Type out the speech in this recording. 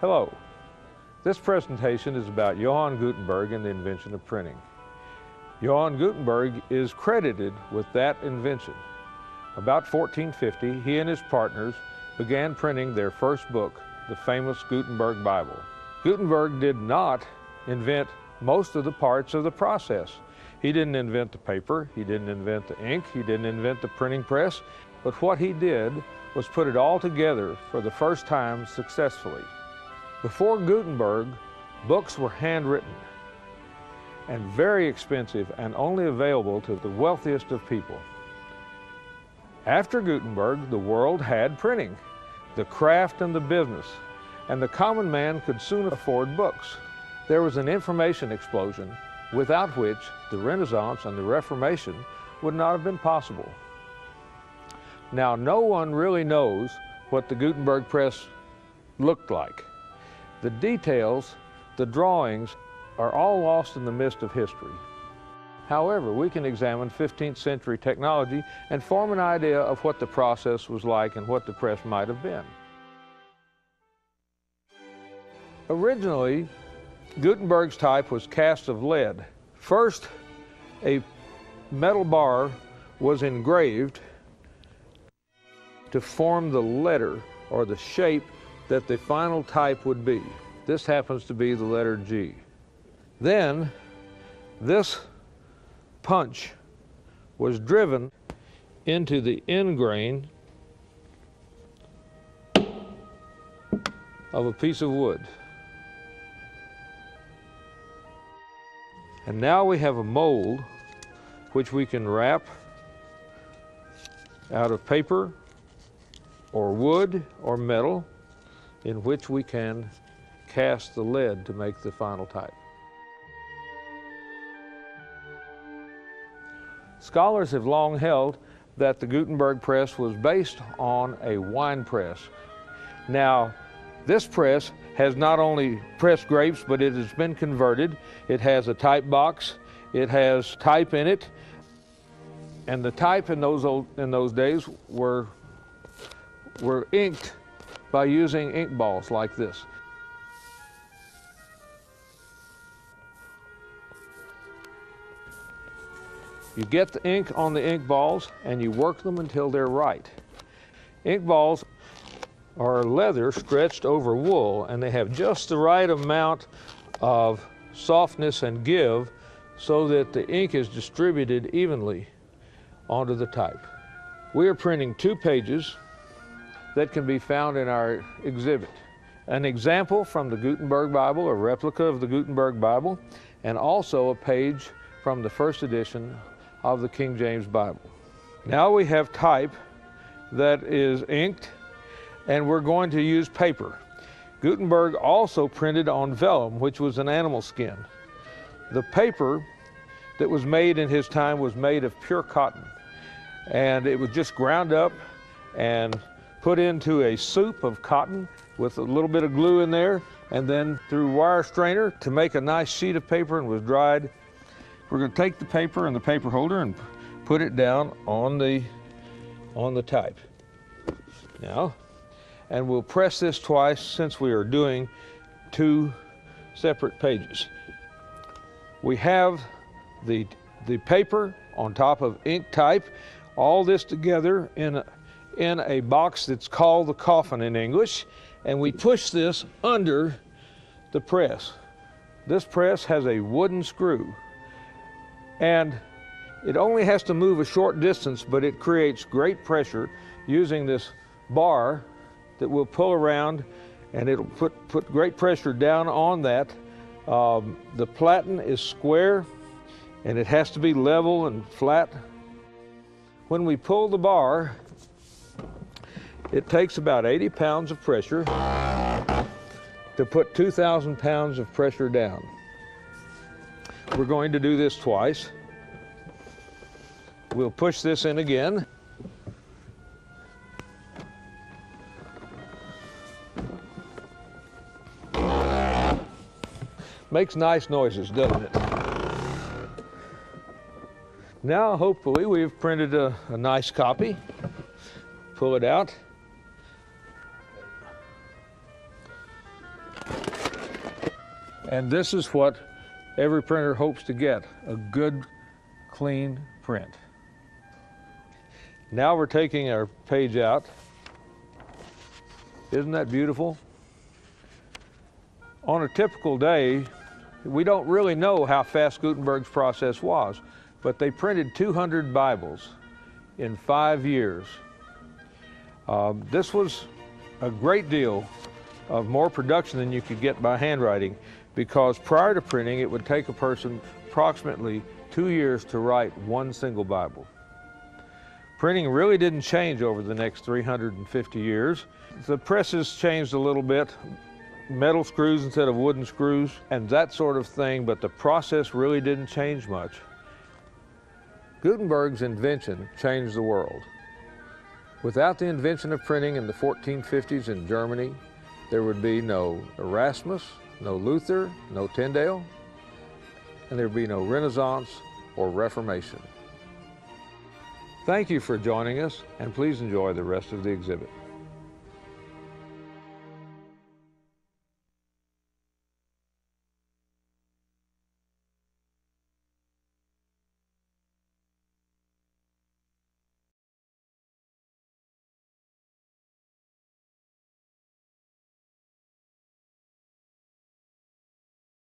Hello. This presentation is about Johann Gutenberg and the invention of printing. Johann Gutenberg is credited with that invention. About 1450, he and his partners began printing their first book, the famous Gutenberg Bible. Gutenberg did not invent most of the parts of the process. He didn't invent the paper, he didn't invent the ink, he didn't invent the printing press, but what he did was put it all together for the first time successfully. Before Gutenberg, books were handwritten and very expensive and only available to the wealthiest of people. After Gutenberg, the world had printing, the craft and the business, and the common man could soon afford books. There was an information explosion without which the Renaissance and the Reformation would not have been possible. Now, no one really knows what the Gutenberg Press looked like. The details, the drawings, are all lost in the mist of history. However, we can examine 15th century technology and form an idea of what the process was like and what the press might have been. Originally, Gutenberg's type was cast of lead. First, a metal bar was engraved to form the letter or the shape that the final type would be. This happens to be the letter G. Then, this punch was driven into the end grain of a piece of wood. And now we have a mold which we can wrap out of paper or wood or metal, in which we can cast the lead to make the final type. Scholars have long held that the Gutenberg press was based on a wine press. Now, this press has not only pressed grapes, but it has been converted. It has a type box, it has type in it, and the type in those days were inked by using ink balls like this. You get the ink on the ink balls and you work them until they're right. Ink balls are leather stretched over wool, and they have just the right amount of softness and give so that the ink is distributed evenly onto the type. We are printing 2 pages that can be found in our exhibit. An example from the Gutenberg Bible, a replica of the Gutenberg Bible, and also a page from the first edition of the King James Bible. Now we have type that is inked, and we're going to use paper. Gutenberg also printed on vellum, which was an animal skin. The paper that was made in his time was made of pure cotton, and it was just ground up and put into a soup of cotton with a little bit of glue in there, and then through wire strainer to make a nice sheet of paper, and was dried. We're going to take the paper and the paper holder and put it down on the type. Now, and we'll press this twice since we are doing 2 separate pages. We have the paper on top of ink type, all this together in a box that's called the coffin in English, and we push this under the press. This press has a wooden screw, and it only has to move a short distance, but it creates great pressure using this bar that will pull around, and it'll put great pressure down on that. The platen is square, and it has to be level and flat. When we pull the bar, it takes about 80 pounds of pressure to put 2,000 pounds of pressure down. We're going to do this twice. We'll push this in again. Makes nice noises, doesn't it? Now, hopefully, we've printed a nice copy. Pull it out. And this is what every printer hopes to get, a good, clean print. Now we're taking our page out. Isn't that beautiful? On a typical day, we don't really know how fast Gutenberg's process was, but they printed 200 Bibles in 5 years. This was a great deal of more production than you could get by handwriting, because prior to printing, it would take a person approximately 2 years to write one single Bible. Printing really didn't change over the next 350 years. The presses changed a little bit, metal screws instead of wooden screws and that sort of thing, but the process really didn't change much. Gutenberg's invention changed the world. Without the invention of printing in the 1450s in Germany, there would be no Erasmus, no Luther, no Tyndale, and there would be no Renaissance or Reformation. Thank you for joining us, and please enjoy the rest of the exhibit.